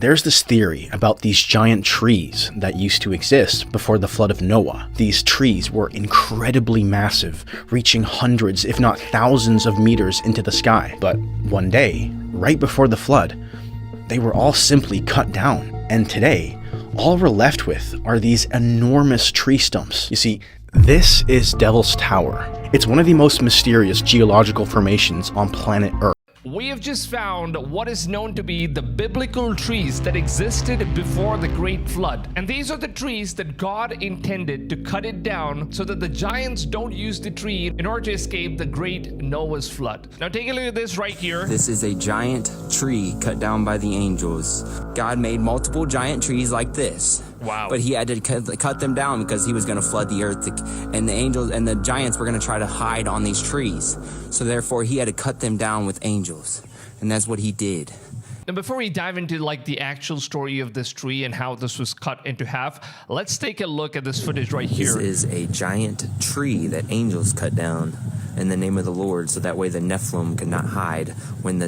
There's this theory about these giant trees that used to exist before the flood of Noah. These trees were incredibly massive, reaching hundreds if not thousands of meters into the sky. But one day, right before the flood, they were all simply cut down. And today, all we're left with are these enormous tree stumps. You see, this is Devil's Tower. It's one of the most mysterious geological formations on planet Earth. We have just found what is known to be the biblical trees that existed before the Great Flood. And these are the trees that God intended to cut it down so that the giants don't use the tree in order to escape the great Noah's flood. Now take a look at this right here. This is a giant tree cut down by the angels. God made multiple giant trees like this. Wow. But he had to cut them down because he was going to flood the earth, and the angels and the giants were going to try to hide on these trees. So therefore he had to cut them down with angels. And that's what he did. Now before we dive into like the actual story of this tree and how this was cut into half, let's take a look at this footage right here. This is a giant tree that angels cut down in the name of the Lord, so that way the Nephilim could not hide when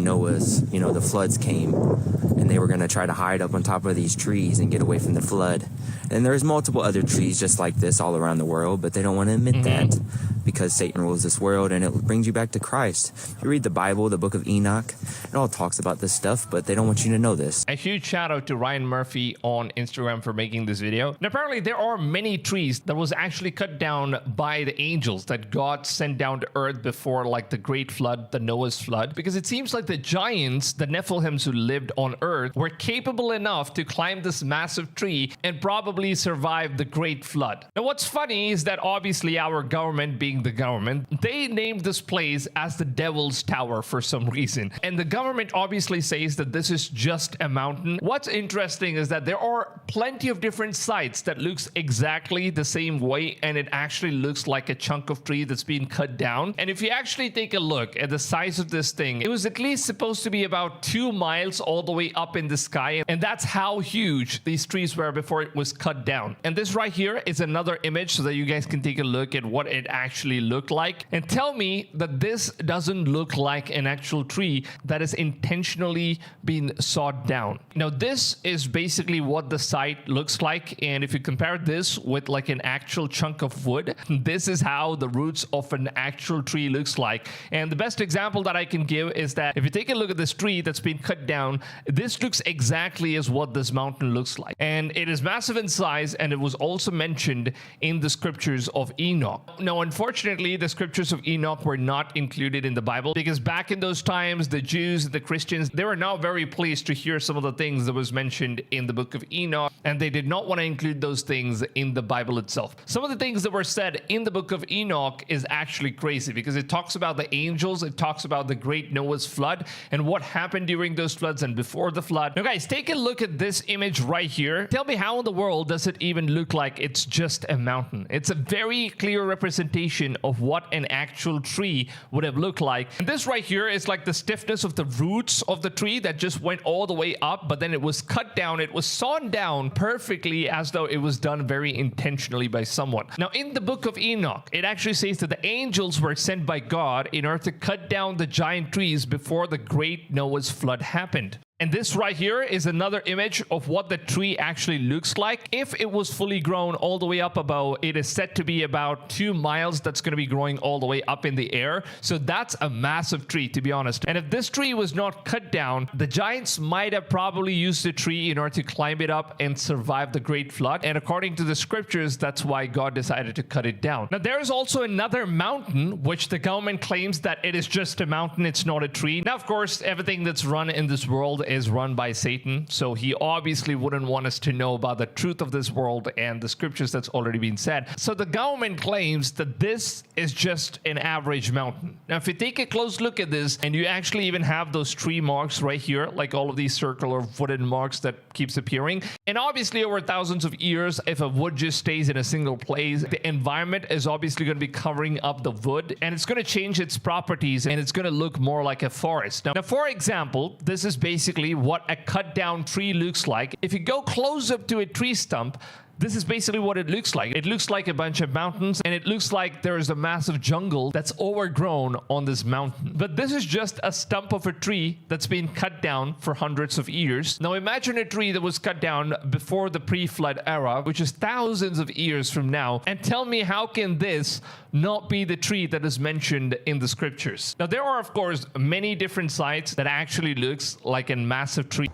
Noah's, the floods came, and they were going to try to hide up on top of these trees and get away from the flood. And there's multiple other trees just like this all around the world, but they don't want to admit that because Satan rules this world, and it brings you back to Christ. You read the Bible, the book of Enoch, it all talks about this stuff, but they don't want you to know this. A huge shout out to Ryan Murphy on Instagram for making this video. And apparently there are many trees that was actually cut down by the angels that God sent down to earth before like the great flood, the Noah's flood, because it seems like the giants, the Nephilims who lived on earth, were capable enough to climb this massive tree and probably survive the great flood. Now what's funny is that obviously our government, being the government, they named this place as the Devil's Tower for some reason, and the government obviously says that this is just a mountain. What's interesting is that there are plenty of different sites that looks exactly the same way, and it actually looks like a chunk of tree that's been cut down. And if you actually take a look at the size of this thing, it was at least supposed to be about 2 miles all the way up in the sky, and that's how huge these trees were before it was cut down. And this right here is another image so that you guys can take a look at what it actually looked like and tell me that this doesn't look like an actual tree that is intentionally being sawed down. Now this is basically what the site looks like, and if you compare this with like an actual chunk of wood, this is how the roots of an actual tree looks like. And the best example that I can give is that if you take a look at this tree that's been cut down, this looks exactly as what this mountain looks like, and it is massive in size, and it was also mentioned in the scriptures of Enoch. Now unfortunately the scriptures of Enoch were not included in the Bible because back in those times the Jews, the Christians, they were not very pleased to hear some of the things that was mentioned in the book of Enoch, and they did not want to include those things in the Bible itself. Some of the things that were said in the book of Enoch is actually crazy because it talks about the angels, it talks about the great Noah's flood and what happened during those floods and before the flood. Now guys, take a look at this image right here. Tell me, how in the world does it even look like it's just a mountain? It's a very clear representation of what an actual tree would have looked like. And this right here is like the stiffness of the roots of the tree that just went all the way up, but then it was cut down, it was sawn down perfectly as though it was done very intentionally by someone. Now in the book of Enoch, it actually says that the angels were sent by God in order to cut down the giant trees before the great Noah's flood happened. And this right here is another image of what the tree actually looks like. If it was fully grown all the way up above, it is said to be about 2 miles that's going to be growing all the way up in the air. So that's a massive tree, to be honest. And if this tree was not cut down, the giants might have probably used the tree in order to climb it up and survive the great flood. And according to the scriptures, that's why God decided to cut it down. Now there is also another mountain, which the government claims that it is just a mountain, it's not a tree. Now of course, everything that's run in this world is run by Satan, so he obviously wouldn't want us to know about the truth of this world and the scriptures that's already been said. So the government claims that this is just an average mountain. Now if you take a close look at this, and you actually even have those tree marks right here, like all of these circular wooden marks that keeps appearing, and obviously over thousands of years, if a wood just stays in a single place, the environment is obviously going to be covering up the wood, and it's going to change its properties, and it's going to look more like a forest. Now for example, this is basically what a cut down tree looks like. If you go close up to a tree stump, This is basically what it looks like. It looks like a bunch of mountains, and it looks like there is a massive jungle that's overgrown on this mountain. But this is just a stump of a tree that's been cut down for hundreds of years. Now imagine a tree that was cut down before the pre-flood era, which is thousands of years from now, and tell me, how can this not be the tree that is mentioned in the scriptures? Now there are, of course, many different sites that actually looks like a massive tree.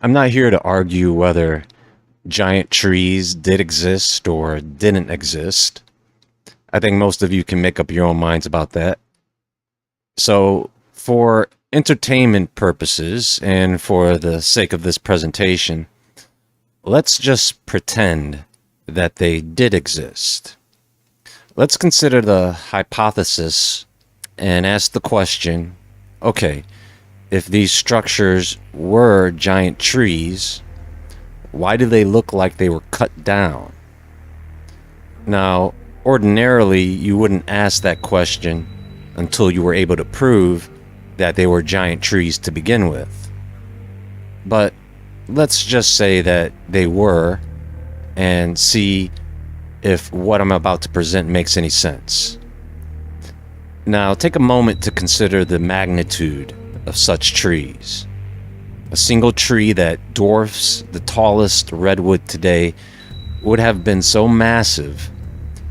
I'm not here to argue whether giant trees did exist or didn't exist. I think most of you can make up your own minds about that. So, for entertainment purposes and for the sake of this presentation, let's just pretend that they did exist. Let's consider the hypothesis and ask the question, okay, if these structures were giant trees, why do they look like they were cut down? Now, ordinarily, you wouldn't ask that question until you were able to prove that they were giant trees to begin with. But let's just say that they were, and see if what I'm about to present makes any sense. Now, take a moment to consider the magnitude of such trees. A single tree that dwarfs the tallest redwood today would have been so massive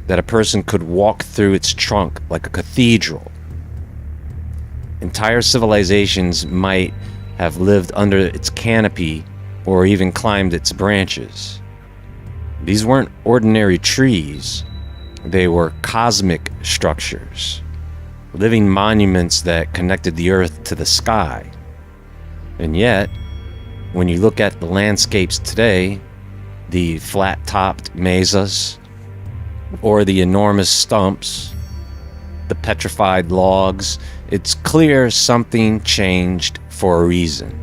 that a person could walk through its trunk like a cathedral. Entire civilizations might have lived under its canopy or even climbed its branches. These weren't ordinary trees, they were cosmic structures, living monuments that connected the earth to the sky. And yet, when you look at the landscapes today, the flat-topped mesas, or the enormous stumps, the petrified logs, it's clear something changed for a reason.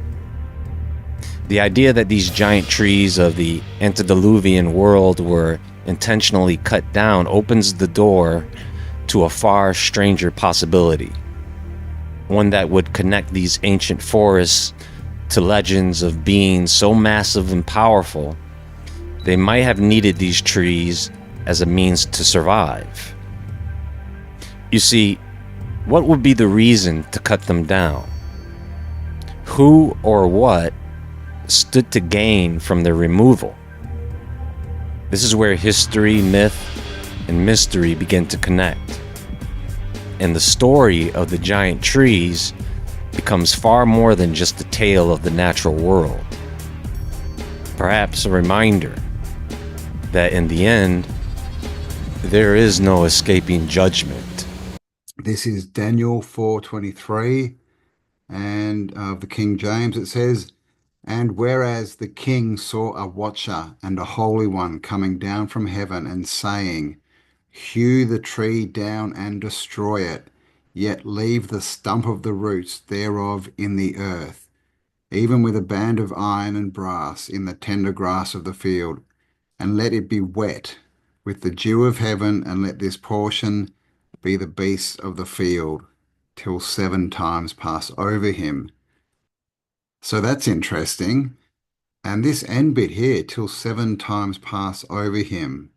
The idea that these giant trees of the antediluvian world were intentionally cut down opens the door to a far stranger possibility. One that would connect these ancient forests to legends of beings so massive and powerful, they might have needed these trees as a means to survive. You see, what would be the reason to cut them down? Who or what stood to gain from their removal? This is where history, myth, and mystery begin to connect. And the story of the giant trees becomes far more than just a tale of the natural world. Perhaps a reminder that in the end, there is no escaping judgment. This is Daniel 4:23, and of the King James it says, "And whereas the king saw a watcher and a holy one coming down from heaven and saying, Hew the tree down and destroy it, yet leave the stump of the roots thereof in the earth, even with a band of iron and brass in the tender grass of the field, and let it be wet with the dew of heaven, and let this portion be the beasts of the field, till 7 times pass over him." So that's interesting. And this end bit here, till 7 times pass over him.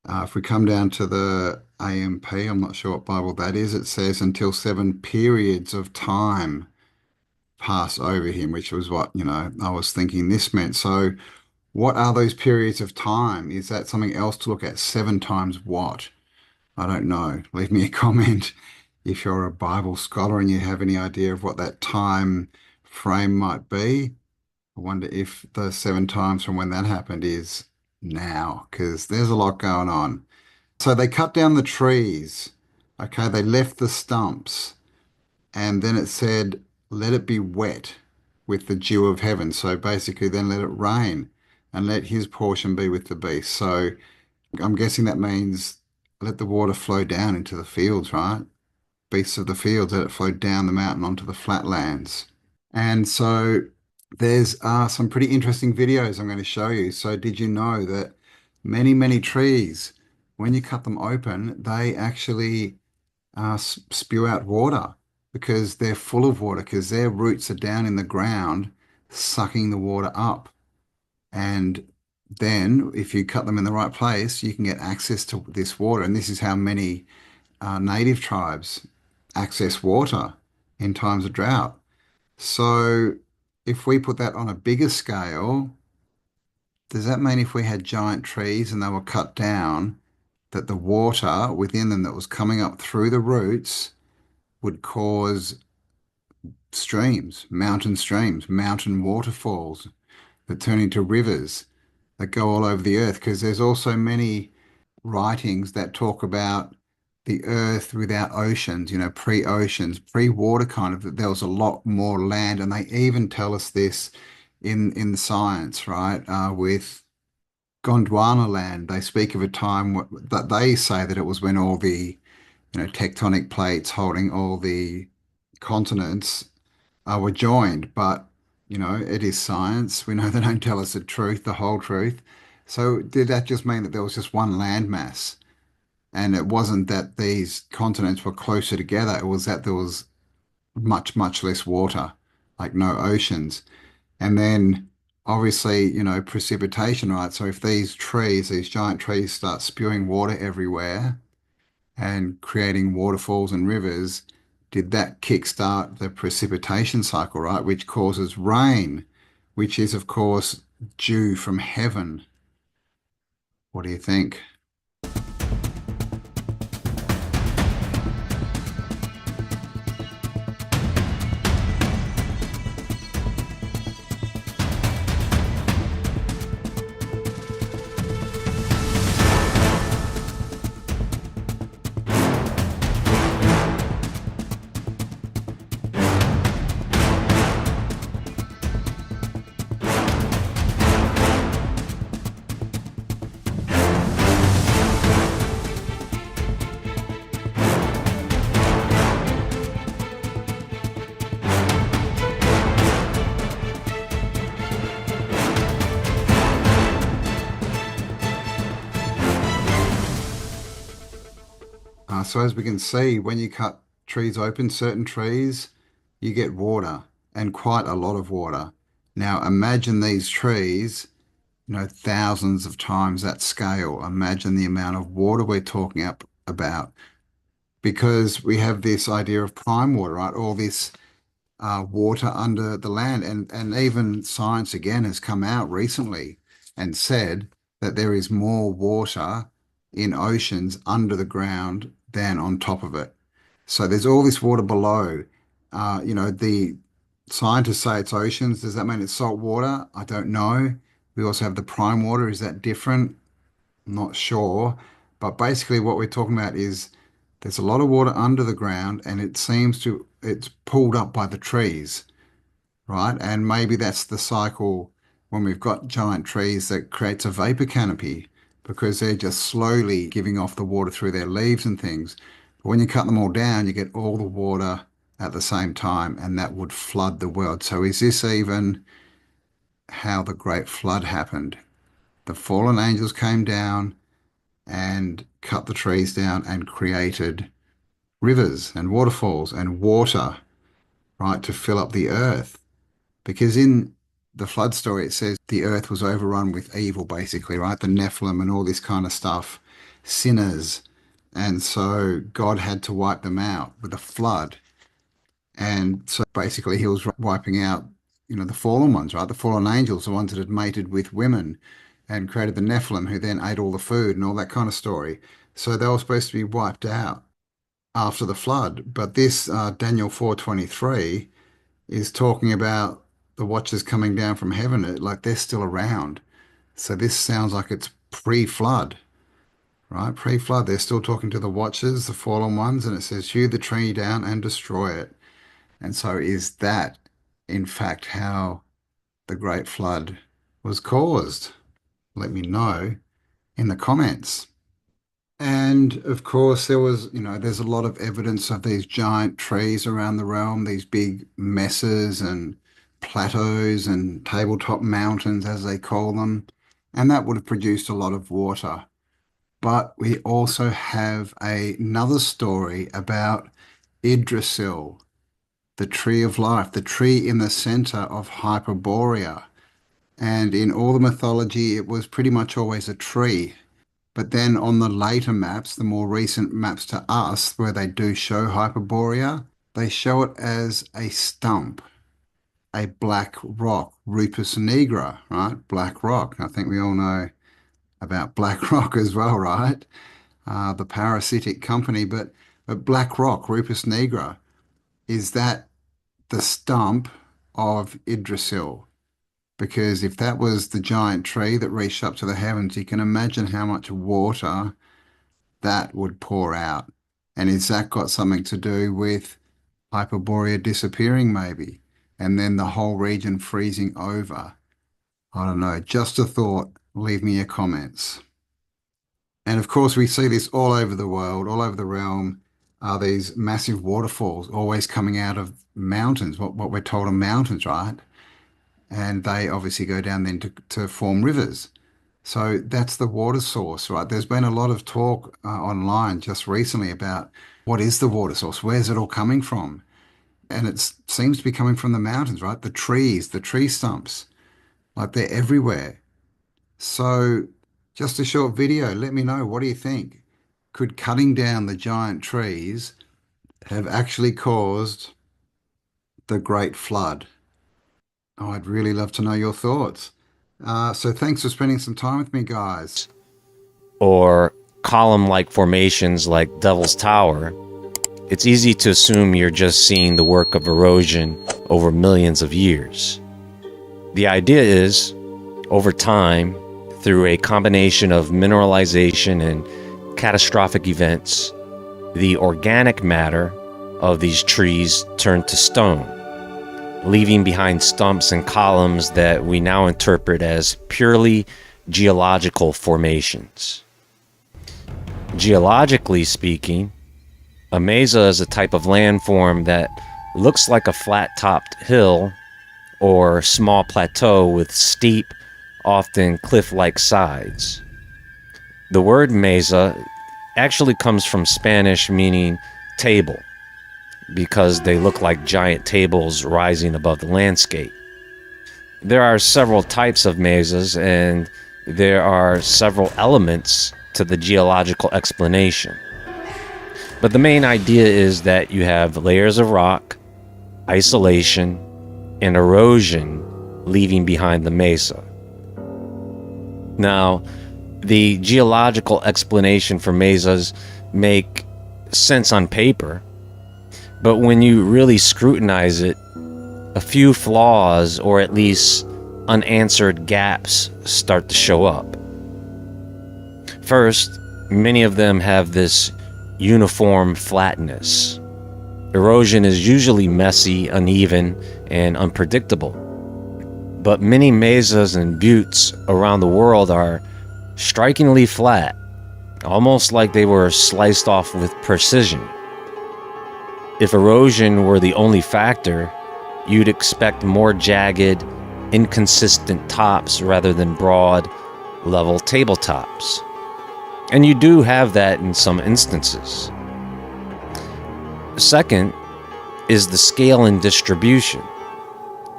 If we come down to the AMP, I'm not sure what Bible that is, it says until 7 periods of time pass over him, which was what, I was thinking this meant. So what are those periods of time? Is that something else to look at? 7 times what? I don't know. Leave me a comment if you're a Bible scholar and you have any idea of what that time frame might be. I wonder if the 7 times from when that happened is now, because there's a lot going on. So they cut down the trees. Okay, they left the stumps. And then it said, let it be wet with the dew of heaven. So basically then let it rain and let his portion be with the beast. So I'm guessing that means let the water flow down into the fields, right? Beasts of the fields, let it flow down the mountain onto the flatlands. And so there's some pretty interesting videos I'm going to show you. So did you know that many, many trees, when you cut them open, they actually spew out water because they're full of water, because their roots are down in the ground, sucking the water up. And then if you cut them in the right place, you can get access to this water. And this is how many native tribes access water in times of drought. So if we put that on a bigger scale, does that mean if we had giant trees and they were cut down, that the water within them that was coming up through the roots would cause streams, mountain waterfalls that turn into rivers that go all over the earth? Because there's also many writings that talk about the earth without oceans, pre-oceans, pre-water kind of, that there was a lot more land. And they even tell us this in science, right? With Gondwana land, they speak of a time that they say that it was when all the, tectonic plates holding all the continents were joined. But, it is science. We know they don't tell us the truth, the whole truth. So did that just mean that there was just one landmass? And it wasn't that these continents were closer together, it was that there was much, much less water, like no oceans. And then obviously, precipitation, right? So if these giant trees start spewing water everywhere and creating waterfalls and rivers, did that kickstart the precipitation cycle, right? Which causes rain, which is, of course, dew from heaven. What do you think? So as we can see, when you cut trees open, certain trees, you get water and quite a lot of water. Now imagine these trees, thousands of times that scale. Imagine the amount of water we're talking about, because we have this idea of prime water, right? All this water under the land. And even science again has come out recently and said that there is more water in oceans under the ground than on top of it. So there's all this water below. The scientists say it's oceans. Does that mean it's salt water? I don't know. We also have the prime water. Is that different? I'm not sure. But basically what we're talking about is there's a lot of water under the ground and it's pulled up by the trees, right? And maybe that's the cycle when we've got giant trees that creates a vapor canopy because they're just slowly giving off the water through their leaves and things. But when you cut them all down, you get all the water at the same time, and that would flood the world. So is this even how the great flood happened? The fallen angels came down and cut the trees down and created rivers and waterfalls and water, right, to fill up the earth. Because in the flood story, it says the earth was overrun with evil, basically, right? The Nephilim and all this kind of stuff, sinners. And so God had to wipe them out with a flood. And so basically, he was wiping out, the fallen ones, right? The fallen angels, the ones that had mated with women and created the Nephilim, who then ate all the food and all that kind of story. So they were supposed to be wiped out after the flood. But this Daniel 4:23 is talking about the watchers coming down from heaven, like they're still around. So this sounds like it's pre-flood, right? Pre-flood. They're still talking to the watchers, the fallen ones, and it says, hew the tree down and destroy it. And so is that, in fact, how the Great Flood was caused? Let me know in the comments. And of course, there's a lot of evidence of these giant trees around the realm, these big mesas and plateaus and tabletop mountains, as they call them. And that would have produced a lot of water. But we also have another story about Yggdrasil, the tree of life, the tree in the center of Hyperborea. And in all the mythology, it was pretty much always a tree. But then on the later maps, the more recent maps to us, where they do show Hyperborea, they show it as a stump, a black rock, Rupus nigra, right? Black rock. I think we all know about Black Rock as well, right? The parasitic company. But Black Rock, Rupus nigra, is that the stump of Yggdrasil? Because if that was the giant tree that reached up to the heavens, you can imagine how much water that would pour out. And has that got something to do with Hyperborea disappearing, maybe? And then the whole region freezing over? I don't know. Just a thought. Leave me your comments. And of course, we see this all over the world, all over the realm, are these massive waterfalls always coming out of mountains, what we're told are mountains, right? And they obviously go down then to form rivers. So that's the water source, right? There's been a lot of talk online just recently about what is the water source? Where's it all coming from? And it seems to be coming from the mountains, right? The trees, the tree stumps, like they're everywhere. So just a short video. Let me know. What do you think? Could cutting down the giant trees have actually caused the Great Flood? Oh, I'd really love to know your thoughts. So thanks for spending some time with me, guys. Or column-like formations like Devil's Tower, it's easy to assume you're just seeing the work of erosion over millions of years. The idea is, over time, through a combination of mineralization and catastrophic events, the organic matter of these trees turned to stone, leaving behind stumps and columns that we now interpret as purely geological formations. Geologically speaking, a mesa is a type of landform that looks like a flat-topped hill or small plateau with steep, often cliff-like sides. The word mesa actually comes from Spanish meaning table, because they look like giant tables rising above the landscape. There are several types of mesas, and there are several elements to the geological explanation. But the main idea is that you have layers of rock, isolation, and erosion leaving behind the mesa. Now, the geological explanation for mesas make sense on paper, but when you really scrutinize it, a few flaws, or at least unanswered gaps, start to show up. First, many of them have this uniform flatness. Erosion is usually messy, uneven, and unpredictable. But many mesas and buttes around the world are strikingly flat, almost like they were sliced off with precision. If erosion were the only factor, you'd expect more jagged, inconsistent tops rather than broad, level tabletops. And you do have that in some instances. Second is the scale and distribution.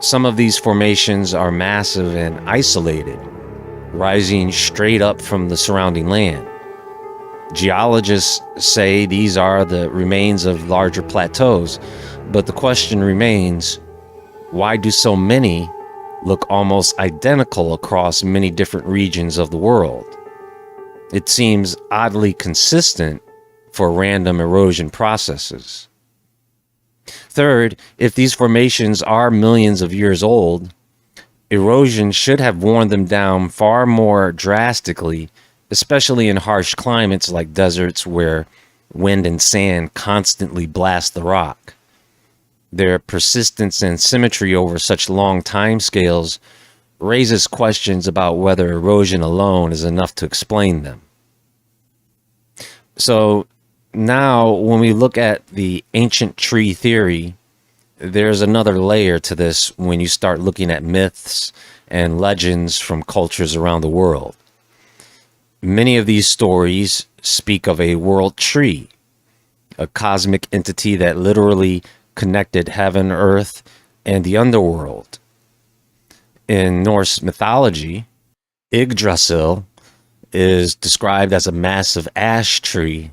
Some of these formations are massive and isolated, rising straight up from the surrounding land. Geologists say these are the remains of larger plateaus, but the question remains, why do so many look almost identical across many different regions of the world? It seems oddly consistent for random erosion processes. Third, if these formations are millions of years old, erosion should have worn them down far more drastically, especially in harsh climates like deserts where wind and sand constantly blast the rock. Their persistence and symmetry over such long time scales raises questions about whether erosion alone is enough to explain them. So now when we look at the ancient tree theory, there's another layer to this when you start looking at myths and legends from cultures around the world. Many of these stories speak of a world tree, a cosmic entity that literally connected heaven, earth, and the underworld. In Norse mythology, Yggdrasil is described as a massive ash tree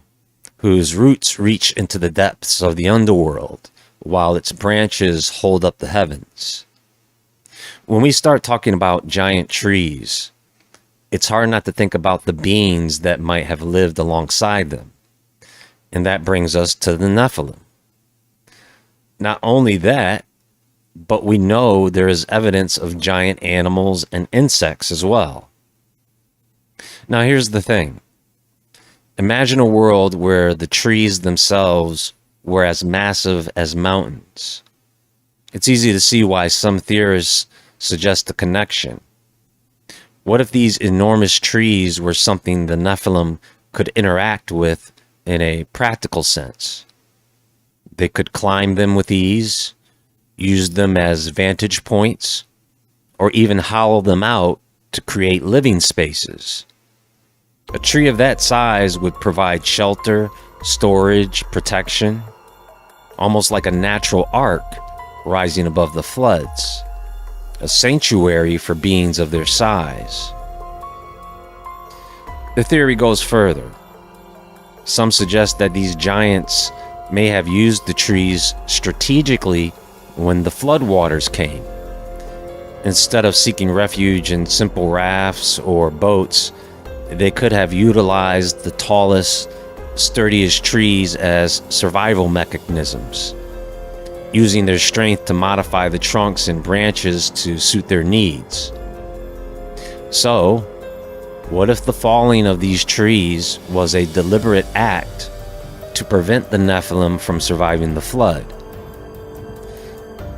whose roots reach into the depths of the underworld, while its branches hold up the heavens. When we start talking about giant trees, it's hard not to think about the beings that might have lived alongside them. And that brings us to the Nephilim. Not only that, but we know there is evidence of giant animals and insects as well. Now here's the thing. Imagine a world where the trees themselves were as massive as mountains. It's easy to see why some theorists suggest a connection. What if these enormous trees were something the Nephilim could interact with in a practical sense? They could climb them with ease, use them as vantage points, or even hollow them out to create living spaces. A tree of that size would provide shelter, storage, protection, almost like a natural ark rising above the floods, a sanctuary for beings of their size. The theory goes further. Some suggest that these giants may have used the trees strategically when the floodwaters came. Instead of seeking refuge in simple rafts or boats, they could have utilized the tallest, sturdiest trees as survival mechanisms, using their strength to modify the trunks and branches to suit their needs. So, what if the falling of these trees was a deliberate act to prevent the Nephilim from surviving the flood?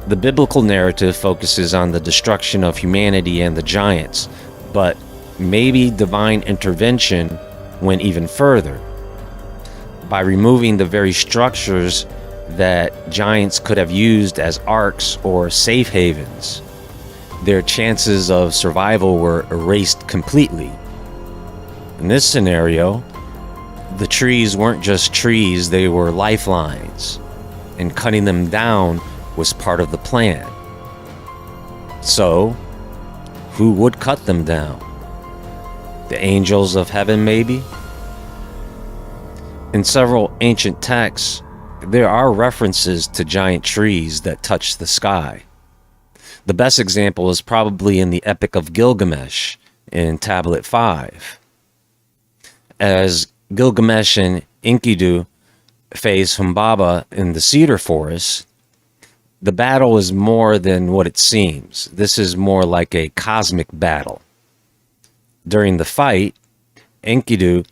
The biblical narrative focuses on the destruction of humanity and the giants, but maybe divine intervention went even further. By removing the very structures that giants could have used as arks or safe havens, their chances of survival were erased completely. In this scenario, the trees weren't just trees, they were lifelines, and cutting them down was part of the plan. So, who would cut them down? The angels of heaven, maybe? In several ancient texts, there are references to giant trees that touch the sky. The best example is probably in the Epic of Gilgamesh in Tablet 5. As Gilgamesh and Enkidu face Humbaba in the cedar forest, the battle is more than what it seems. This is more like a cosmic battle. During the fight, Enkidu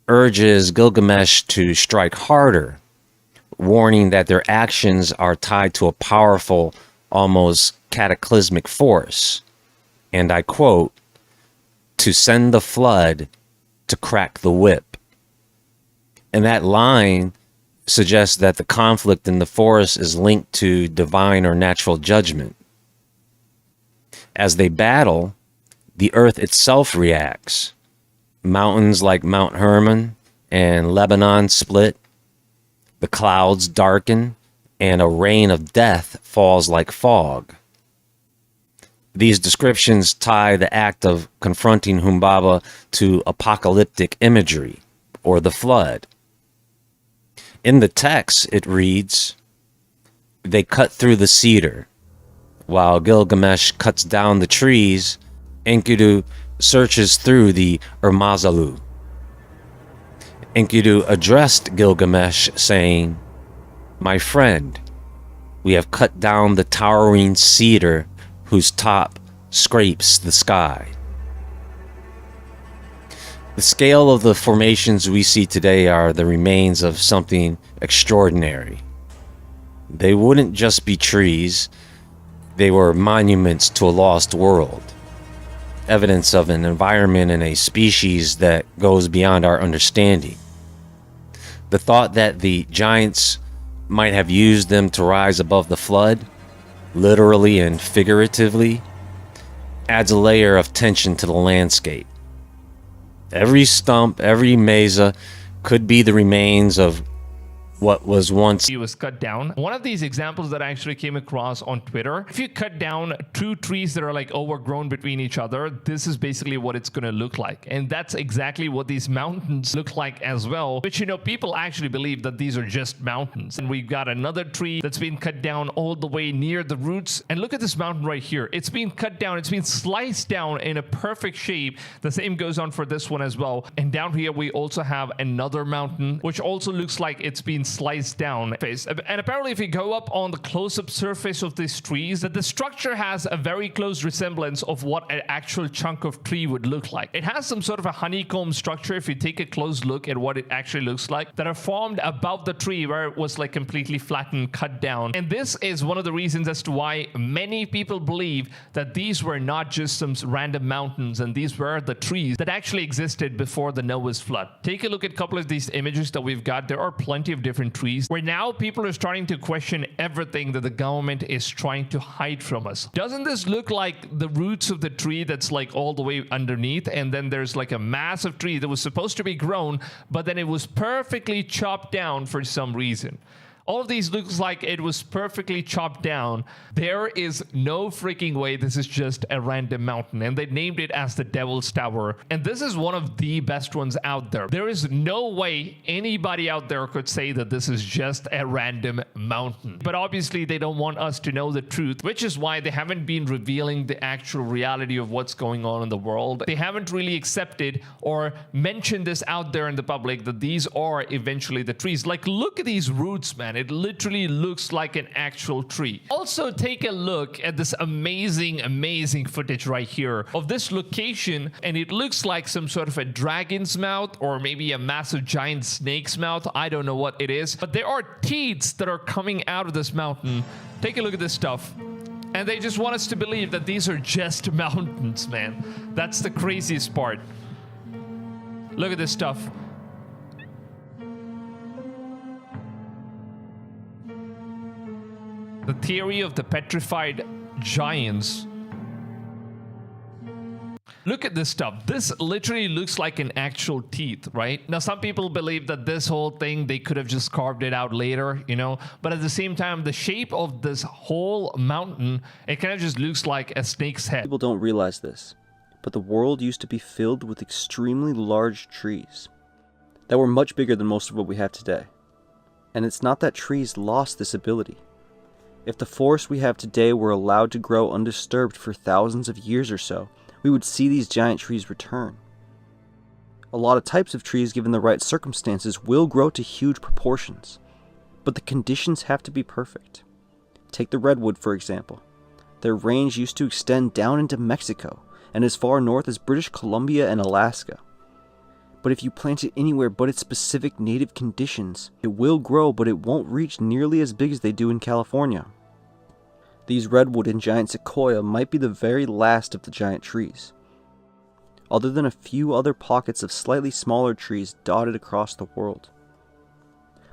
urges Gilgamesh to strike harder, warning that their actions are tied to a powerful, almost cataclysmic force. And I quote, "to send the flood to crack the whip." And that line suggests that the conflict in the forest is linked to divine or natural judgment. As they battle, the earth itself reacts. Mountains like Mount Hermon and Lebanon split, the clouds darken, and a rain of death falls like fog. These descriptions tie the act of confronting Humbaba to apocalyptic imagery, or the flood. In the text, it reads, "They cut through the cedar. While Gilgamesh cuts down the trees, Enkidu searches through the Urmazalu." Enkidu addressed Gilgamesh, saying, "My friend, we have cut down the towering cedar whose top scrapes the sky." The scale of the formations we see today are the remains of something extraordinary. They wouldn't just be trees, they were monuments to a lost world, evidence of an environment and a species that goes beyond our understanding. The thought that the giants might have used them to rise above the flood, literally and figuratively, adds a layer of tension to the landscape. Every stump, every mesa could be the remains of what was once tree was cut down. One of these examples that I actually came across on Twitter, if you cut down two trees that are like overgrown between each other, this is basically what it's going to look like. And that's exactly what these mountains look like as well, which, you know, people actually believe that these are just mountains. And we've got another tree that's been cut down all the way near the roots. And look at this mountain right here. It's been cut down. It's been sliced down in a perfect shape. The same goes on for this one as well. And down here, we also have another mountain, which also looks like it's been sliced down. And apparently, if you go up on the close-up surface of these trees, that the structure has a very close resemblance of what an actual chunk of tree would look like. It has some sort of a honeycomb structure, if you take a close look at what it actually looks like, that are formed above the tree where it was like completely flattened, cut down. And this is one of the reasons as to why many people believe that these were not just some random mountains, and these were the trees that actually existed before the Noah's flood. Take a look at a couple of these images that we've got. There are plenty of different trees where now people are starting to question everything that the government is trying to hide from us. Doesn't this look like the roots of the tree that's like all the way underneath, and then there's like a massive tree that was supposed to be grown, but then it was perfectly chopped down for some reason? All of these looks like it was perfectly chopped down. There is no freaking way this is just a random mountain, and they named it as the Devil's Tower. And this is one of the best ones out there. There is no way anybody out there could say that this is just a random mountain. But obviously they don't want us to know the truth, which is why they haven't been revealing the actual reality of what's going on in the world. They haven't really accepted or mentioned this out there in the public that these are eventually the trees. Like, look at these roots, man. It literally looks like an actual tree. Also, take a look at this amazing footage right here of this location, and it looks like some sort of a dragon's mouth or maybe a massive giant snake's mouth. I don't know what it is, but there are teeth that are coming out of this mountain. Take a look at this stuff. And they just want us to believe that these are just mountains, man. That's the craziest part. Look at this stuff. The theory of the petrified giants. Look at this stuff. This literally looks like an actual teeth, right? Now, some people believe that this whole thing, they could have just carved it out later, you know? But at the same time, the shape of this whole mountain, it kind of just looks like a snake's head. People don't realize this, but the world used to be filled with extremely large trees that were much bigger than most of what we have today. And it's not that trees lost this ability. If the forests we have today were allowed to grow undisturbed for thousands of years or so, we would see these giant trees return. A lot of types of trees, given the right circumstances, will grow to huge proportions, but the conditions have to be perfect. Take the redwood, for example. Their range used to extend down into Mexico and as far north as British Columbia and Alaska. But if you plant it anywhere but its specific native conditions, it will grow, but it won't reach nearly as big as they do in California. These redwood and giant sequoia might be the very last of the giant trees, other than a few other pockets of slightly smaller trees dotted across the world.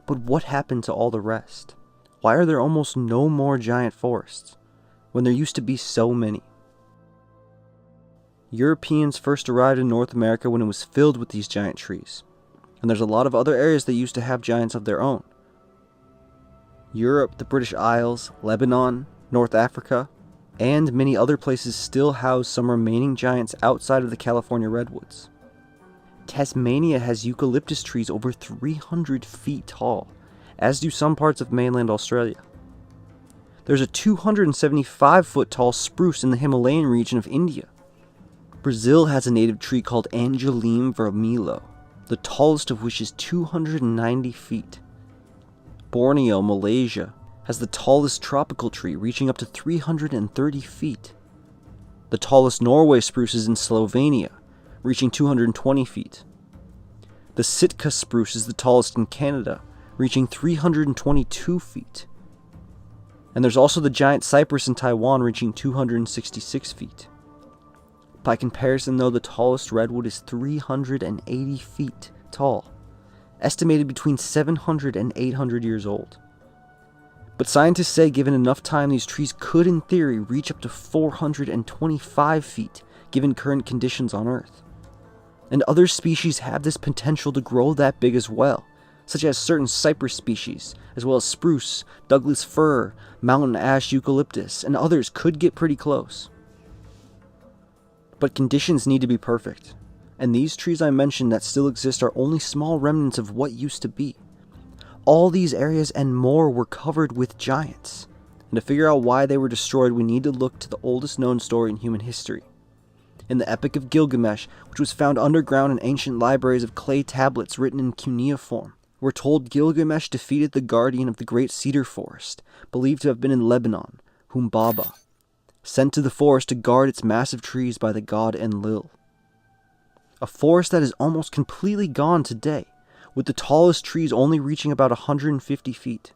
But what happened to all the rest? Why are there almost no more giant forests, when there used to be so many? Europeans first arrived in North America when it was filled with these giant trees, and there's a lot of other areas that used to have giants of their own. Europe, the British Isles, Lebanon, North Africa, and many other places still house some remaining giants outside of the California redwoods. Tasmania has eucalyptus trees over 300 feet tall, as do some parts of mainland Australia. There's a 275-foot tall spruce in the Himalayan region of India. Brazil has a native tree called Angelime vermelho, the tallest of which is 290 feet. Borneo, Malaysia, has the tallest tropical tree, reaching up to 330 feet. The tallest Norway spruce is in Slovenia, reaching 220 feet. The Sitka spruce is the tallest in Canada, reaching 322 feet. And there's also the giant cypress in Taiwan, reaching 266 feet. By comparison, though, the tallest redwood is 380 feet tall, estimated between 700 and 800 years old. But scientists say given enough time, these trees could, in theory, reach up to 425 feet, given current conditions on Earth. And other species have this potential to grow that big as well, such as certain cypress species, as well as spruce, Douglas fir, mountain ash eucalyptus, and others could get pretty close. But conditions need to be perfect, and these trees I mentioned that still exist are only small remnants of what used to be. All these areas and more were covered with giants, and to figure out why they were destroyed, we need to look to the oldest known story in human history. In the Epic of Gilgamesh, which was found underground in ancient libraries of clay tablets written in cuneiform, we're told Gilgamesh defeated the guardian of the great cedar forest, believed to have been in Lebanon, Humbaba, sent to the forest to guard its massive trees by the god Enlil. A forest that is almost completely gone today, with the tallest trees only reaching about 150 feet.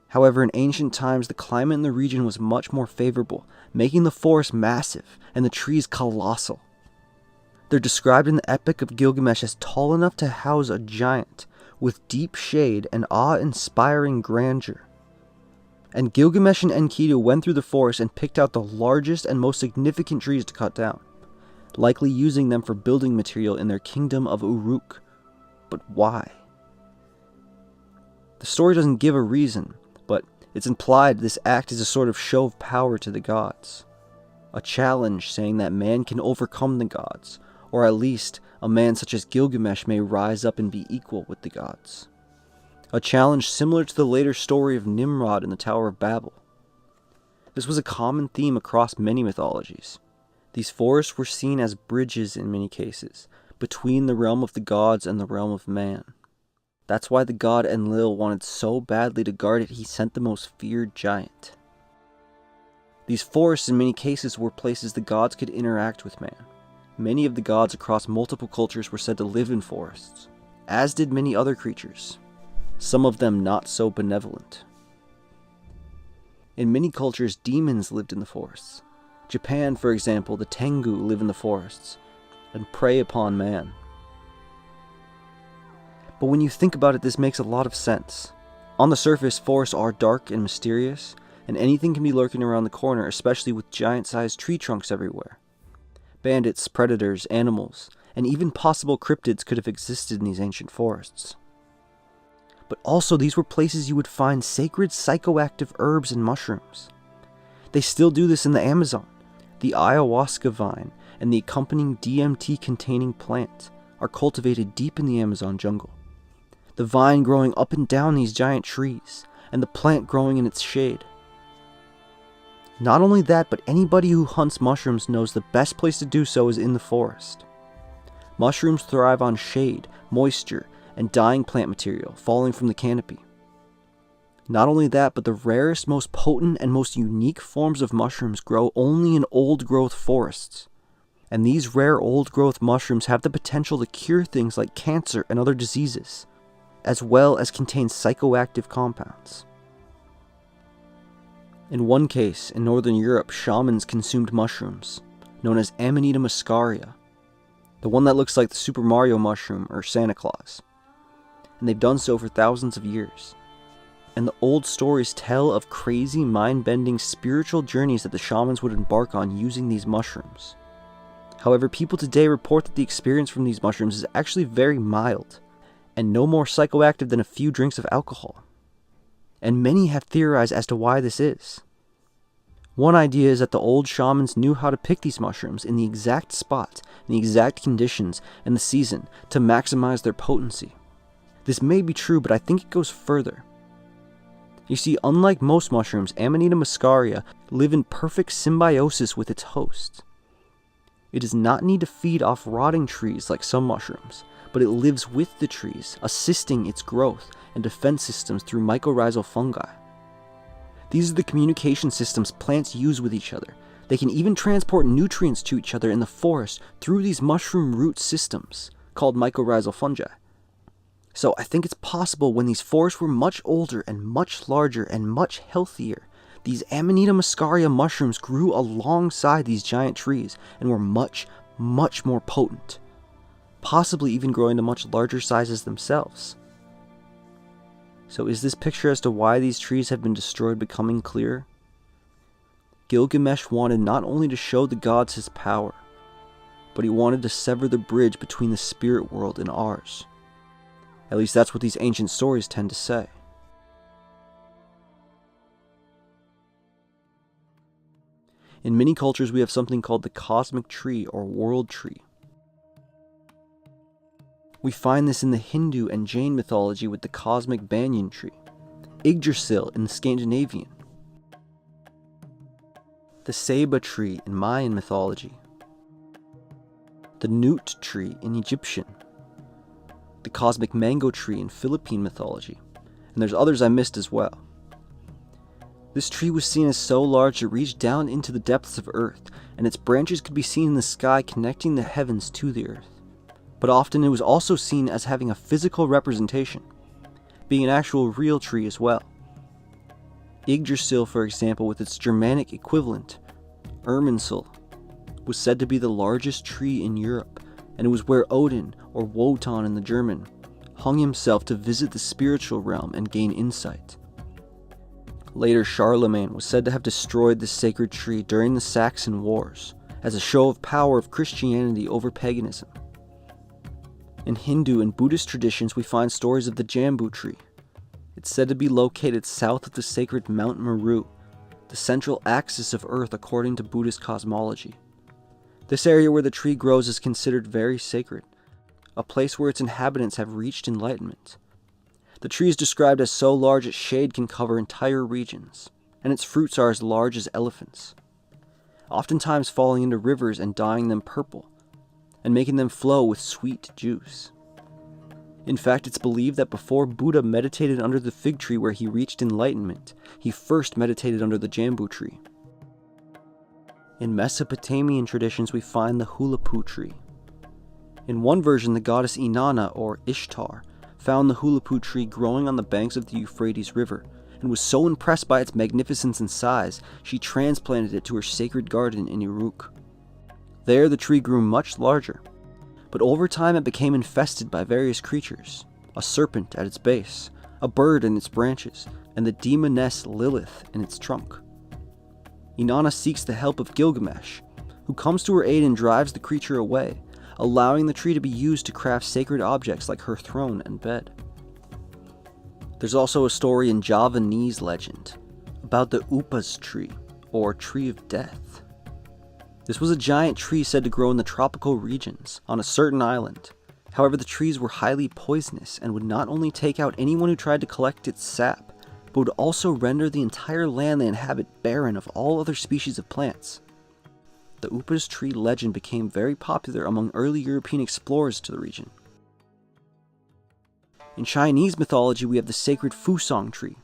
However, in ancient times, the climate in the region was much more favorable, making the forest massive and the trees colossal. They're described in the Epic of Gilgamesh as tall enough to house a giant, with deep shade and awe-inspiring grandeur. And Gilgamesh and Enkidu went through the forest and picked out the largest and most significant trees to cut down, likely using them for building material in their kingdom of Uruk. But why? The story doesn't give a reason, but it's implied this act is a sort of show of power to the gods. A challenge saying that man can overcome the gods, or at least a man such as Gilgamesh may rise up and be equal with the gods. A challenge similar to the later story of Nimrod in the Tower of Babel. This was a common theme across many mythologies. These forests were seen as bridges in many cases, between the realm of the gods and the realm of man. That's why the god Enlil wanted so badly to guard it, he sent the most feared giant. These forests in many cases were places the gods could interact with man. Many of the gods across multiple cultures were said to live in forests, as did many other creatures, some of them not so benevolent. In many cultures, demons lived in the forests. Japan, for example, the Tengu live in the forests and prey upon man. But when you think about it, this makes a lot of sense. On the surface, forests are dark and mysterious, and anything can be lurking around the corner, especially with giant-sized tree trunks everywhere. Bandits, predators, animals, and even possible cryptids could have existed in these ancient forests. But also, these were places you would find sacred psychoactive herbs and mushrooms. They still do this in the Amazon. The ayahuasca vine and the accompanying DMT-containing plant are cultivated deep in the Amazon jungle. The vine growing up and down these giant trees, and the plant growing in its shade. Not only that, but anybody who hunts mushrooms knows the best place to do so is in the forest. Mushrooms thrive on shade, moisture, and dying plant material falling from the canopy. Not only that, but the rarest, most potent, and most unique forms of mushrooms grow only in old-growth forests. And these rare old-growth mushrooms have the potential to cure things like cancer and other diseases, as well as contain psychoactive compounds. In one case, in Northern Europe, shamans consumed mushrooms, known as Amanita muscaria, the one that looks like the Super Mario mushroom or Santa Claus. And they've done so for thousands of years. And the old stories tell of crazy, mind-bending spiritual journeys that the shamans would embark on using these mushrooms. However, people today report that the experience from these mushrooms is actually very mild, and no more psychoactive than a few drinks of alcohol. And many have theorized as to why this is. One idea is that the old shamans knew how to pick these mushrooms in the exact spot, in the exact conditions, and the season to maximize their potency. This may be true, but I think it goes further. You see, unlike most mushrooms, Amanita muscaria live in perfect symbiosis with its host. It does not need to feed off rotting trees like some mushrooms, but it lives with the trees, assisting its growth and defense systems through mycorrhizal fungi. These are the communication systems plants use with each other. They can even transport nutrients to each other in the forest through these mushroom root systems, called mycorrhizal fungi. So I think it's possible when these forests were much older and much larger and much healthier, these Amanita muscaria mushrooms grew alongside these giant trees and were much, much more potent, possibly even growing to much larger sizes themselves. So is this picture as to why these trees have been destroyed becoming clearer? Gilgamesh wanted not only to show the gods his power, but he wanted to sever the bridge between the spirit world and ours. At least that's what these ancient stories tend to say. In many cultures, we have something called the cosmic tree or world tree. We find this in the Hindu and Jain mythology with the cosmic banyan tree, Yggdrasil in the Scandinavian, the Ceiba tree in Mayan mythology, the Nut tree in Egyptian, the cosmic mango tree in Philippine mythology, and there's others I missed as well. This tree was seen as so large it reached down into the depths of Earth, and its branches could be seen in the sky connecting the heavens to the Earth. But often it was also seen as having a physical representation, being an actual real tree as well. Yggdrasil, for example, with its Germanic equivalent, Irminsul, was said to be the largest tree in Europe, and it was where Odin, or Wotan in the German, hung himself to visit the spiritual realm and gain insight. Later, Charlemagne was said to have destroyed this sacred tree during the Saxon Wars, as a show of power of Christianity over paganism. In Hindu and Buddhist traditions, we find stories of the Jambu tree. It's said to be located south of the sacred Mount Meru, the central axis of Earth according to Buddhist cosmology. This area where the tree grows is considered very sacred, a place where its inhabitants have reached enlightenment. The tree is described as so large its shade can cover entire regions, and its fruits are as large as elephants, oftentimes falling into rivers and dyeing them purple, and making them flow with sweet juice. In fact, it's believed that before Buddha meditated under the fig tree where he reached enlightenment, he first meditated under the Jambu tree. In Mesopotamian traditions, we find the Hulapu tree. In one version, the goddess Inanna, or Ishtar, found the Hulapu tree growing on the banks of the Euphrates River, and was so impressed by its magnificence and size, she transplanted it to her sacred garden in Uruk. There, the tree grew much larger, but over time it became infested by various creatures, a serpent at its base, a bird in its branches, and the demoness Lilith in its trunk. Inanna seeks the help of Gilgamesh, who comes to her aid and drives the creature away, allowing the tree to be used to craft sacred objects like her throne and bed. There's also a story in Javanese legend about the Upas tree, or tree of death. This was a giant tree said to grow in the tropical regions on a certain island. However, the trees were highly poisonous and would not only take out anyone who tried to collect its sap, but would also render the entire land they inhabit barren of all other species of plants. The Upas tree legend became very popular among early European explorers to the region. In Chinese mythology, we have the sacred Fusang tree,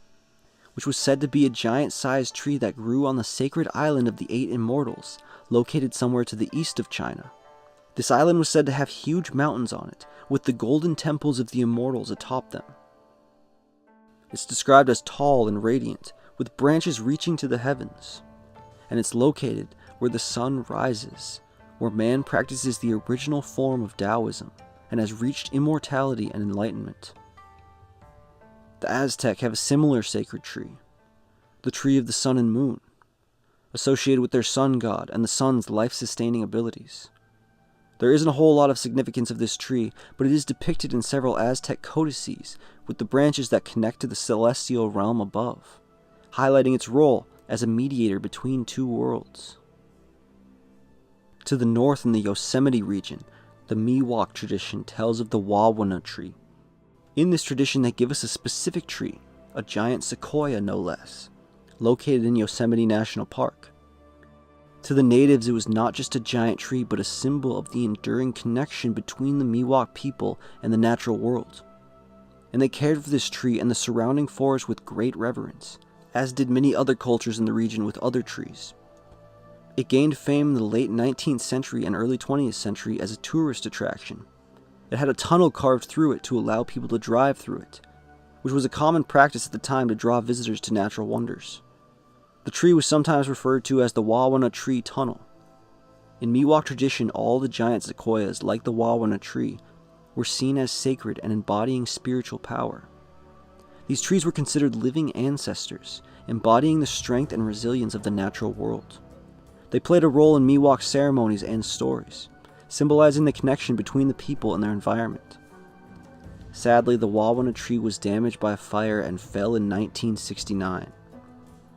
which was said to be a giant-sized tree that grew on the sacred island of the Eight Immortals, located somewhere to the east of China. This island was said to have huge mountains on it, with the golden temples of the immortals atop them. It's described as tall and radiant, with branches reaching to the heavens, and it's located where the sun rises, where man practices the original form of Taoism and has reached immortality and enlightenment. The Aztec have a similar sacred tree, the tree of the sun and moon, associated with their sun god and the sun's life-sustaining abilities. There isn't a whole lot of significance of this tree, but it is depicted in several Aztec codices with the branches that connect to the celestial realm above, highlighting its role as a mediator between two worlds. To the north in the Yosemite region, the Miwok tradition tells of the Wawana tree. In this tradition, they give us a specific tree, a giant sequoia no less, located in Yosemite National Park. To the natives, it was not just a giant tree, but a symbol of the enduring connection between the Miwok people and the natural world. And they cared for this tree and the surrounding forest with great reverence, as did many other cultures in the region with other trees. It gained fame in the late 19th century and early 20th century as a tourist attraction. It had a tunnel carved through it to allow people to drive through it, which was a common practice at the time to draw visitors to natural wonders. The tree was sometimes referred to as the Wawana Tree Tunnel. In Miwok tradition, all the giant sequoias, like the Wawana tree, were seen as sacred and embodying spiritual power. These trees were considered living ancestors, embodying the strength and resilience of the natural world. They played a role in Miwok ceremonies and stories, symbolizing the connection between the people and their environment. Sadly, the Wawana tree was damaged by a fire and fell in 1969,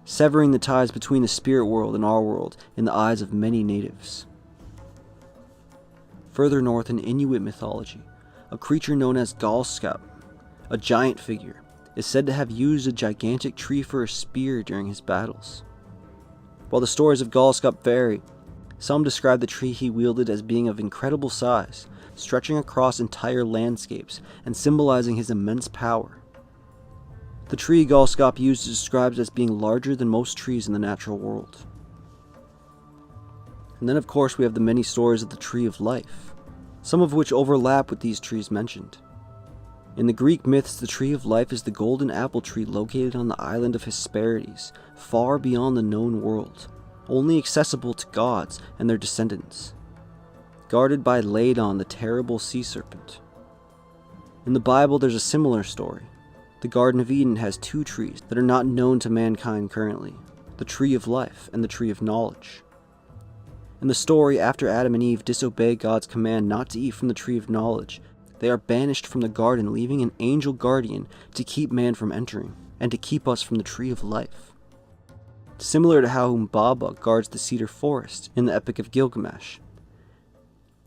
severing the ties between the spirit world and our world in the eyes of many natives. Further north in Inuit mythology, a creature known as Galskap, a giant figure, is said to have used a gigantic tree for a spear during his battles. While the stories of Galskap vary, some describe the tree he wielded as being of incredible size, stretching across entire landscapes and symbolizing his immense power. The tree Galskap used is described as being larger than most trees in the natural world. And then of course we have the many stories of the Tree of Life, some of which overlap with these trees mentioned. In the Greek myths, the Tree of Life is the golden apple tree located on the island of Hesperides, far beyond the known world, only accessible to gods and their descendants, guarded by Ladon, the terrible sea serpent. In the Bible, there's a similar story. The Garden of Eden has two trees that are not known to mankind currently, the Tree of Life and the Tree of Knowledge. In the story, after Adam and Eve disobey God's command not to eat from the Tree of Knowledge, they are banished from the garden, leaving an angel guardian to keep man from entering, and to keep us from the Tree of Life. Similar to how Humbaba guards the cedar forest in the Epic of Gilgamesh.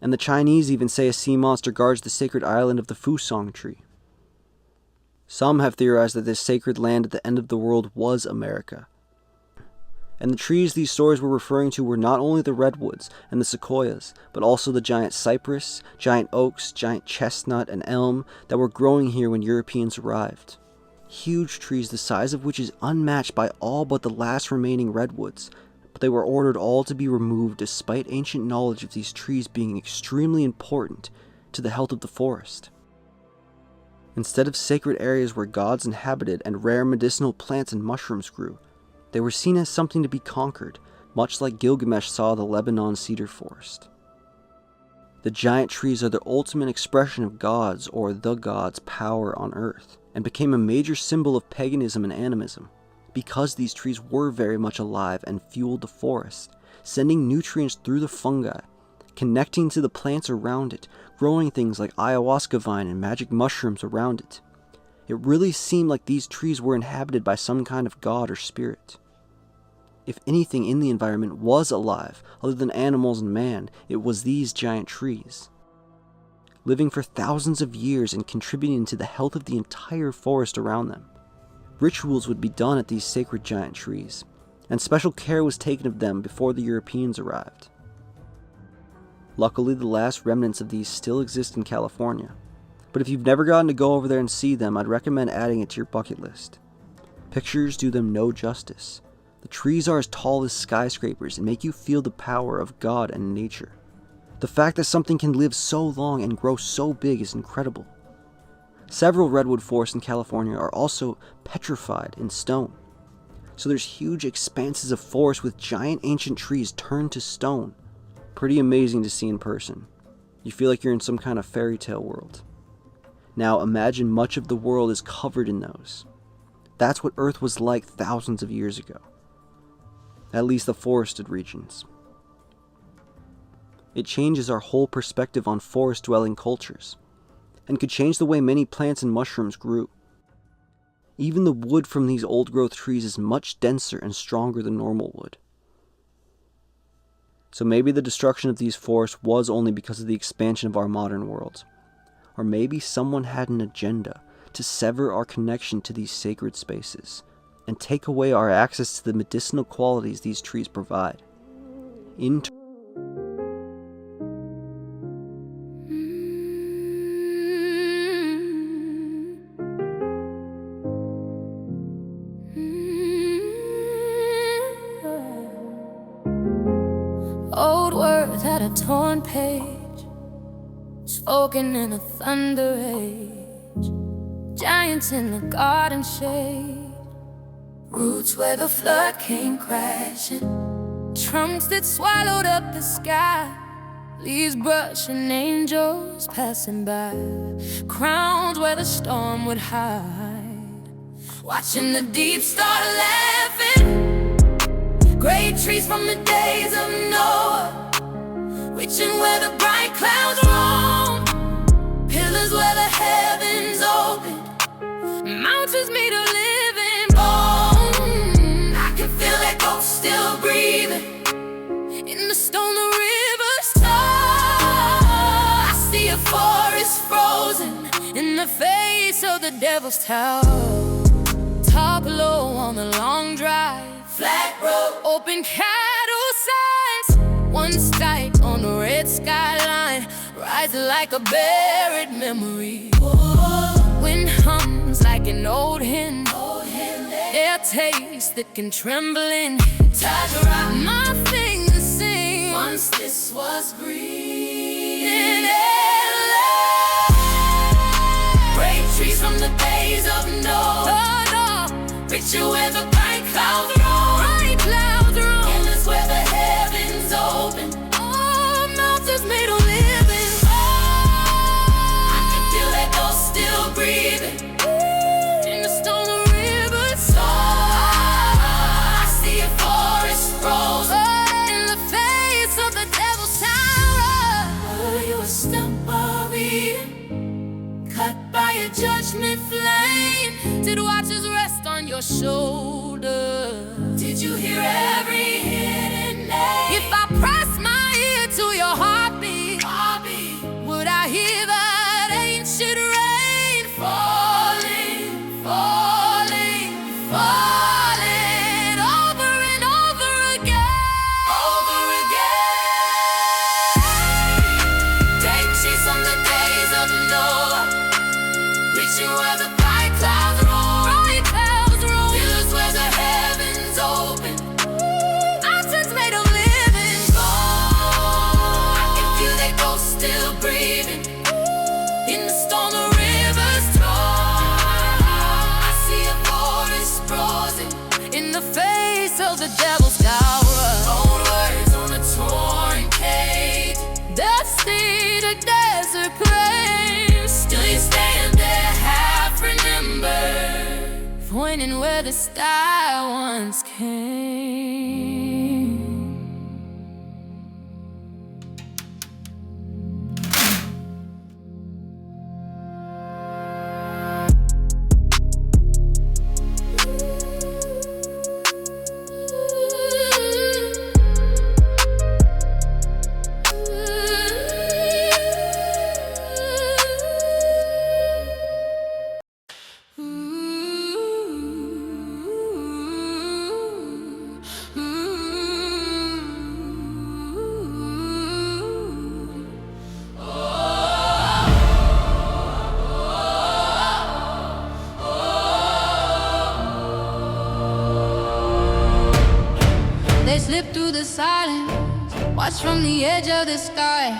And the Chinese even say a sea monster guards the sacred island of the Fusong tree. Some have theorized that this sacred land at the end of the world was America. And the trees these stories were referring to were not only the redwoods and the sequoias, but also the giant cypress, giant oaks, giant chestnut, and elm that were growing here when Europeans arrived. Huge trees the size of which is unmatched by all but the last remaining redwoods, but they were ordered all to be removed despite ancient knowledge of these trees being extremely important to the health of the forest. Instead of sacred areas where gods inhabited and rare medicinal plants and mushrooms grew, they were seen as something to be conquered, much like Gilgamesh saw the Lebanon cedar forest. The giant trees are the ultimate expression of God's or the gods' power on earth, and became a major symbol of paganism and animism, because these trees were very much alive and fueled the forest, sending nutrients through the fungi, connecting to the plants around it, growing things like ayahuasca vine and magic mushrooms around it. It really seemed like these trees were inhabited by some kind of god or spirit. If anything in the environment was alive, other than animals and man, it was these giant trees. Living for thousands of years and contributing to the health of the entire forest around them. Rituals would be done at these sacred giant trees, and special care was taken of them before the Europeans arrived. Luckily, the last remnants of these still exist in California, but if you've never gotten to go over there and see them, I'd recommend adding it to your bucket list. Pictures do them no justice. The trees are as tall as skyscrapers and make you feel the power of God and nature. The fact that something can live so long and grow so big is incredible. Several redwood forests in California are also petrified in stone. So there's huge expanses of forest with giant ancient trees turned to stone. Pretty amazing to see in person. You feel like you're in some kind of fairy tale world. Now imagine much of the world is covered in those. That's what Earth was like thousands of years ago. At least the forested regions. It changes our whole perspective on forest-dwelling cultures, and could change the way many plants and mushrooms grew. Even the wood from these old-growth trees is much denser and stronger than normal wood. So maybe the destruction of these forests was only because of the expansion of our modern world. Or maybe someone had an agenda to sever our connection to these sacred spaces, and take away our access to the medicinal qualities these trees provide. Old words had a torn page, spoken in a thunder age. Giants in the garden shade, roots where the flood came crashing, trunks that swallowed up the sky, leaves brushing angels passing by, crowns where the storm would hide. Watching the deep start laughing, great trees from the days of Noah, reaching where the bright clouds roam, pillars where the heavens the face of the devil's tower. Top low on the long drive, flat road, open cattle signs. One strike on the red skyline, rising like a buried memory. Wind hums like an old hymn, air taste that can tremble in. Time to rock, my fingers sing. Once this was green in LA. Great trees from the days of Noah. Picture where the bright clouds roll. Endless where the heavens open. Oh, mountains made of living. I can feel that ghost still breathing in the storm of rivers. I see a forest frozen in the face of the devil's tower. Were you a stump of Eden, cut by a judgment flame? Did watchers rest on your shoulder? Did you hear every hidden name? If I press my ear to your heartbeat, would I hear that ancient rain falling, falling, falling over and over again, over again? Take cheese on the days of Noah, reaching where the bright clouds roll. Pillars where the heavens open. Mountains made of living gold. I can feel that ghost still breathing in the storm the rivers throw. I see a forest frozen in the face of the devil's tower. Old words on a torn cage, that state a desert place. Still you stand there half remembered, pointing where the sky once came. They slip through the silence, watch from the edge of the sky.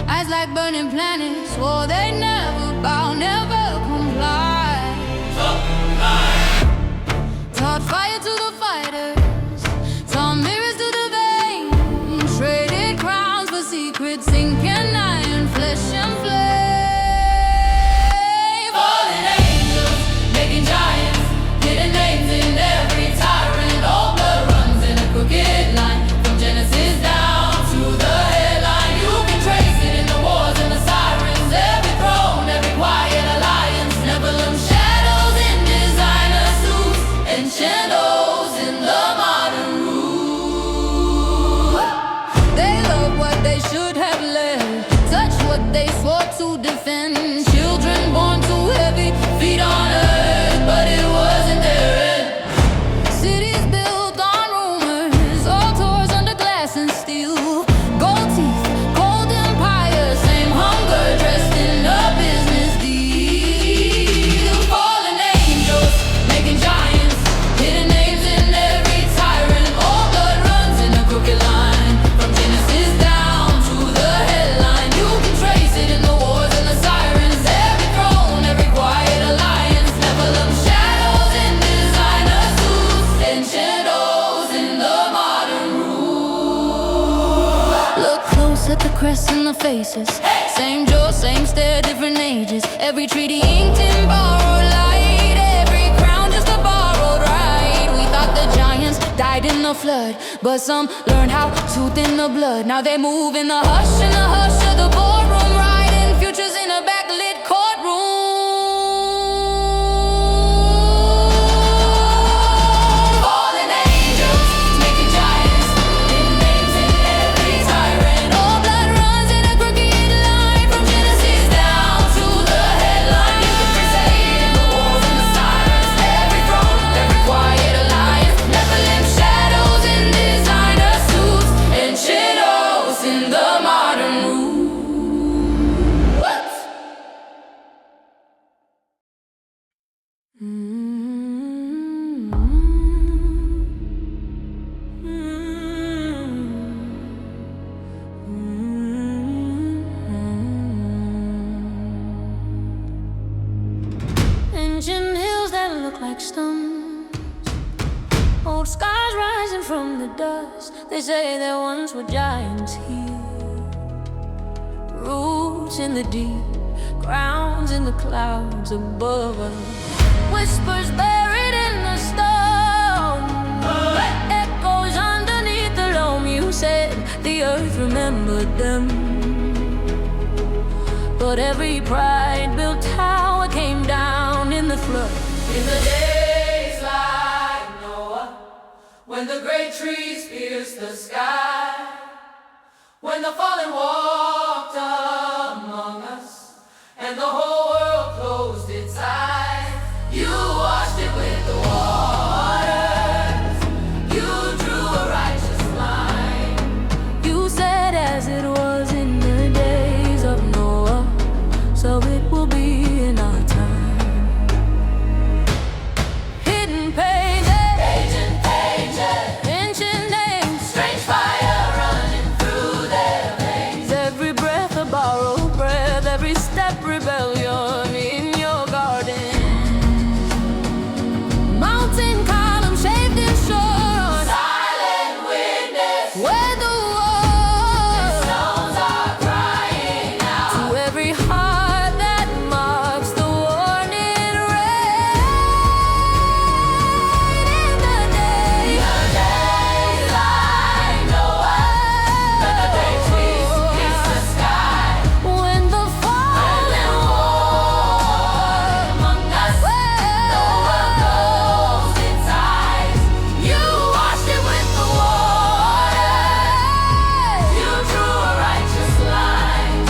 Eyes like burning planets, swore they never bow, never comply. Taught fire to the fighters, taught mirrors to the vain. Traded crowns for secrets, sinking iron, flesh and flame. Fallen angels, making giants, hidden names in every tyrant. All blood runs in a crooked line, from Genesis down to the headline. You can trace it in the wars and the sirens, every throne, every quiet alliance. Nephilim shadows in designer suits, and shadows in the modern rule. They love what they should have led, touch what they swore to defend. Children born too heavy, feet on earth, but it wasn't their end. Cities built on rumors, all tours under glass and steel. Gold teeth, cold empire, same hunger dressed in a business deal. Fallen angels, making giants, hidden names in every tyrant. All blood runs in a crooked line, from Genesis down to the headline. You can trace it in the wars and the sirens, every throne, every quiet alliance. Nephilim shadows in designer suits, and shadows in the modern rule. Look close at the crests and the faces, same jaw, same stare, different ages. Every treaty inked in borrowed light, every crown just a borrowed right. We thought the giants died in the flood, but some learned how to thin the blood. Now they move in the hush of the boardroom, writing futures in a backlit courtroom. Fallen angels, making giants, hidden names in every tyrant. All blood runs in a crooked line, from Genesis down to the headline. like stones. Old scars rising from the dust. They say there once were giants here. Roots in the deep, grounds in the clouds above us. Whispers buried in the stone, echoes underneath the loam. You said the earth remembered them, but every pride-built tower came down in the flood. In the days like Noah, when the great trees pierced the sky, when the fallen walked among us, and the whole world closed its eyes, you washed it with the waters, you drew a righteous line. You said as it was in the days of Noah, so it will be in our time. Hidden pages, Ancient pages, ancient names, strange fire running through their veins. every breath a borrowed breath, every step rebellion in your garden. Mountain column shaved in shore, Silent witness, where the walls stones are crying out. to every heart that marks the warning rain. In the day, Days like Noah, when the great trees pierced the sky, when the fallen walked among us, the world closed its eyes. You washed it with the waters, you drew a righteous line.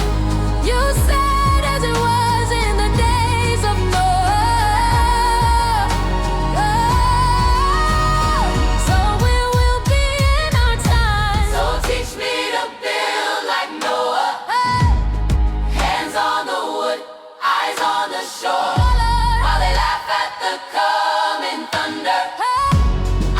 you said as it was in the days of Noah, so it will be in our time. So teach me to build like Noah, hands on the wood, eyes on the shore. While they laugh at the coming thunder,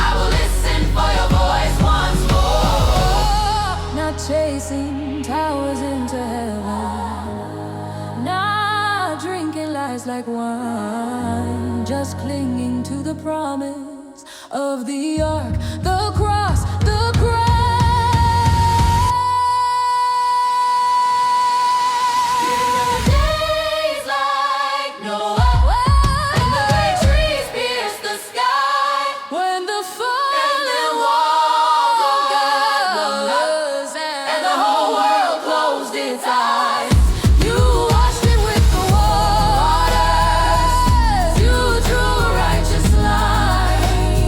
I will listen for your voice once more. Not chasing towers into heaven, not drinking lies like wine, just clinging to the promise of the ark, the cross, the cross. Days like Noah, when the great trees pierced the sky, When the fallen walked among walls and the whole world closed its eyes. you washed it with the waters, you drew a righteous line.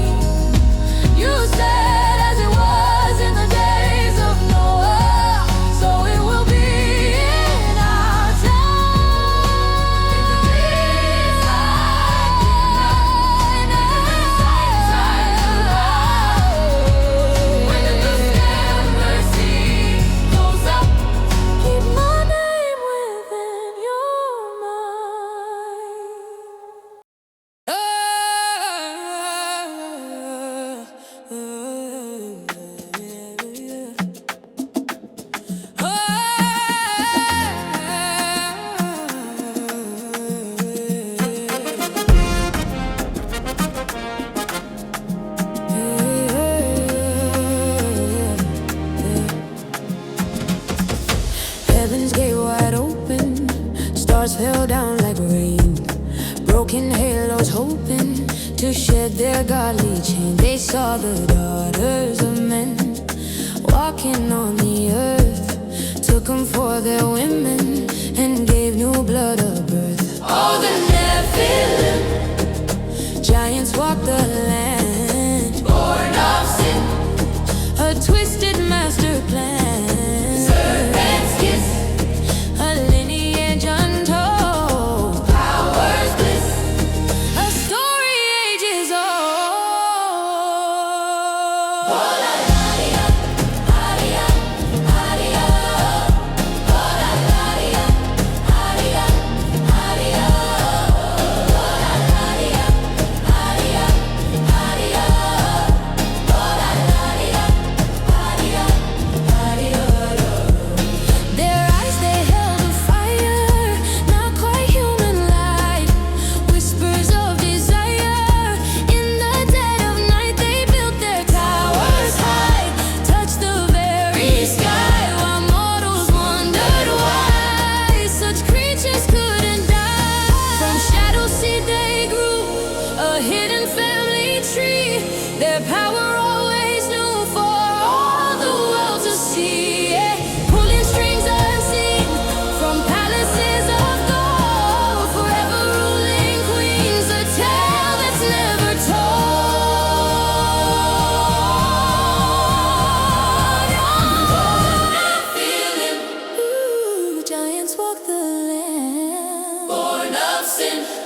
You said as it was in the days of Noah, so it will be in our When the December sea goes up, Keep my name within your Heaven's gate wide open, stars fell down like rain. Broken halos hoping to shed their godly chain. They saw the daughters of men walking on the earth, took them for their women and gave new blood a birth. Oh, the Nephilim, giants walk the land, born of sin, a twisted master plan. serpent's kiss, A lineage untold, power's bliss. a story ages old. Aria, aria, aria, aria, walked the land, born of sin.